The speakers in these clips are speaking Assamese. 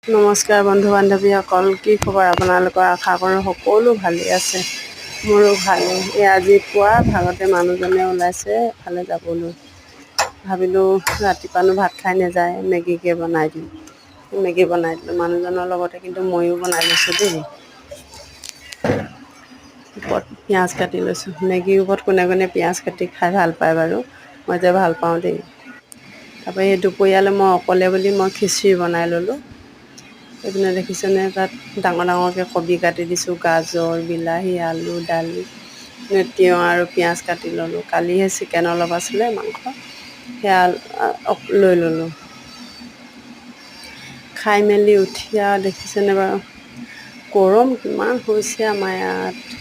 নমস্কাৰ বন্ধু বান্ধৱীসকল, কি খবৰ আপোনালোকৰ? আশা কৰোঁ সকলো ভালেই আছে। মোৰো ভালেই। এই আজি পুৱা ভাগতে মানুহজনে ওলাইছে এফালে যাবলৈ। ভাবিলোঁ ৰাতিপুৱানো ভাত খাই নাযায়, মেগীকে বনাই দিওঁ। মেগী বনাই দিলোঁ। মানুহজনৰ লগতে কিন্তু ময়ো বনাই লৈছোঁ দেই। ওপৰত পিঁয়াজ কাটি লৈছোঁ। মেগীৰ ওপৰত কোনে কোনে পিঁয়াজ কাটি খাই ভাল পায় বাৰু? মই যে ভাল পাওঁ দেই। তাৰপৰা এই দুপৰীয়ালৈ মই অকলে বুলি মই খিচিৰি বনাই ল'লোঁ। এইপিনে দেখিছেনে, তাত ডাঙৰ ডাঙৰকৈ কবি কাটি দিছোঁ, গাজৰ, বিলাহী, আলু, দালি, তিয়ঁহ আৰু পিঁয়াজ কাটি ল'লোঁ। কালিহে চিকেন অলপ আছিলে, মাংস, সেয়া লৈ ল'লোঁ। খাই মেলি উঠি আৰু দেখিছেনে বাৰু, গৰম কিমান হৈছে আমাৰ ইয়াত।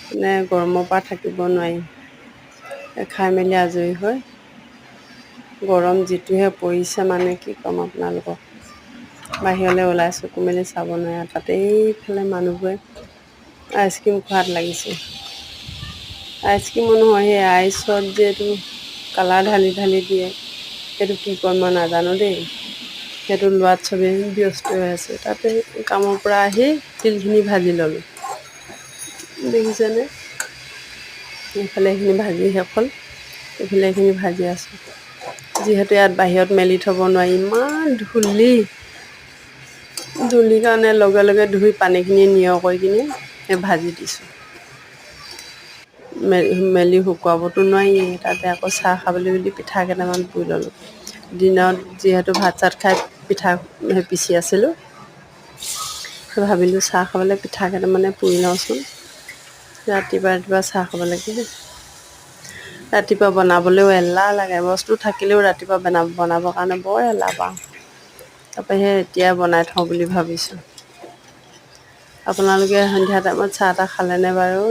মানে গৰমৰ পৰা থাকিব নোৱাৰি। খাই মেলি আজৰি হৈ, গৰম যিটোহে পৰিছে মানে কি ক'ম আপোনালোকক। বাহিৰলৈ ওলাই চকু মেলি চাব নোৱাৰে। তাতে এইফালে মানুহবোৰে আইচক্ৰীম খোৱাত লাগিছে। আইচক্ৰীমো নহয়, সেই আইচত যে এইটো কালাৰ ঢালি ঢালি দিয়ে, সেইটো কি কয় মই নাজানো দেই। সেইটো লোৱাত চবেই ব্যস্ত হৈ আছে। তাতে কামৰ পৰা আহি তিলখিনি ভাজি ল'লোঁ। দেখিছেনে? এইফালে এইখিনি ভাজি শেষ হ'ল, এইফালে এইখিনি ভাজি আছোঁ। যিহেতু ইয়াত বাহিৰত মেলি থ'ব নোৱাৰি, ইমান ধূলি। ধূলিৰ কাৰণে লগে লগে ধুই পানীখিনি নিয়ৰ কৰি কিনি সেই ভাজি দিছোঁ। মেলি শুকুৱাবতো নোৱাৰিয়েই। তাতে আকৌ চাহ খাবলৈ বুলি পিঠা কেইটামান পুৰি ল'লোঁ। দিনত যিহেতু ভাত চাত খাই পিঠা পিচি আছিলোঁ, ভাবিলোঁ চাহ খাবলৈ পিঠা কেইটামানে পুৰি লওঁচোন। ৰাতিপুৱা ৰাতিপুৱা চাহ খাব লাগে। ৰাতিপুৱা বনাবলৈও এলাহ লাগে। বস্তু থাকিলেও ৰাতিপুৱা বনাবৰ কাৰণে বৰ এলাহ পাওঁ। তাৰপৰা সেই এতিয়াই বনাই থওঁ বুলি ভাবিছোঁ। আপোনালোকে সন্ধিয়া টাইমত চাহ তাহ খালেনে বাৰু?